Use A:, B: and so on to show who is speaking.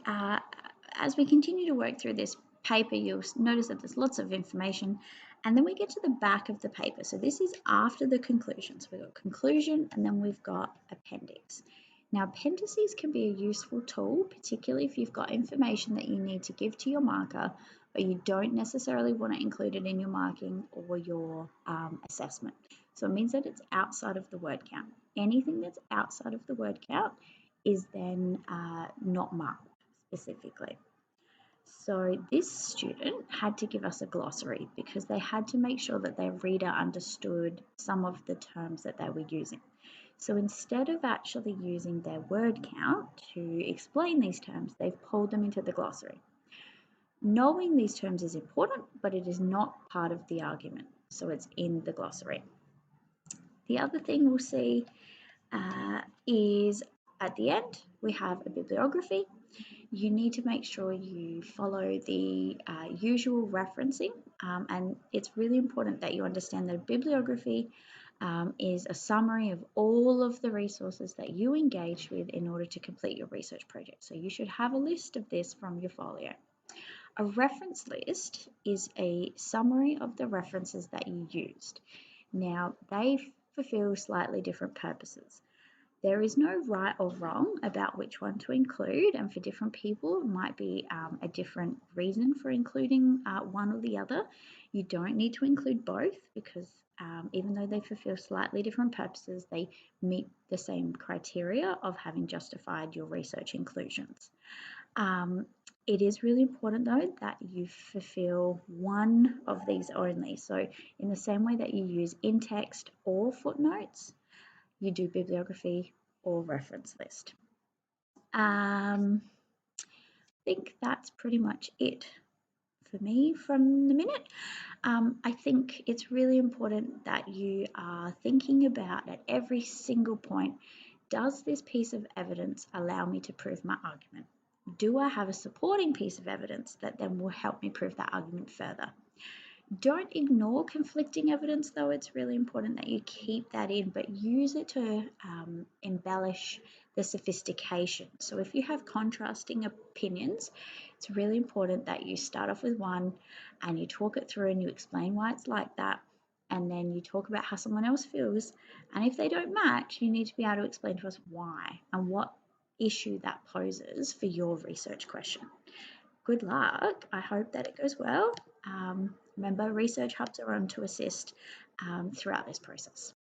A: as we continue to work through this paper, you'll notice that there's lots of information, and then we get to the back of the paper. So this is after the conclusion. So we've got conclusion, and then we've got appendix. Now, appendices can be a useful tool, particularly if you've got information that you need to give to your marker, but you don't necessarily want to include it in your marking or your assessment. So it means that it's outside of the word count. Anything that's outside of the word count is then not marked specifically. So this student had to give us a glossary because they had to make sure that their reader understood some of the terms that they were using. So instead of actually using their word count to explain these terms, they've pulled them into the glossary. Knowing these terms is important, but it is not part of the argument, so it's in the glossary. The other thing we'll see is at the end, we have a bibliography. You need to make sure you follow the usual referencing, and it's really important that you understand that a bibliography is a summary of all of the resources that you engaged with in order to complete your research project. So you should have a list of this from your folio. A reference list is a summary of the references that you used. Now, they fulfill slightly different purposes. There is no right or wrong about which one to include, and for different people, it might be a different reason for including one or the other. You don't need to include both because even though they fulfill slightly different purposes, they meet the same criteria of having justified your research inclusions. It is really important though that you fulfill one of these only. So in the same way that you use in-text or footnotes, you do bibliography or reference list. I think that's pretty much it for me from the minute. I think it's really important that you are thinking about at every single point, does this piece of evidence allow me to prove my argument? Do I have a supporting piece of evidence that then will help me prove that argument further? Don't ignore conflicting evidence, though. It's really important that you keep that in, but use it to embellish the sophistication. So if you have contrasting opinions, it's really important that you start off with one and you talk it through and you explain why it's like that, and then you talk about how someone else feels. And if they don't match, you need to be able to explain to us why and what issue that poses for your research question. Good luck. I hope that it goes well. Remember, research hubs are on to assist throughout this process.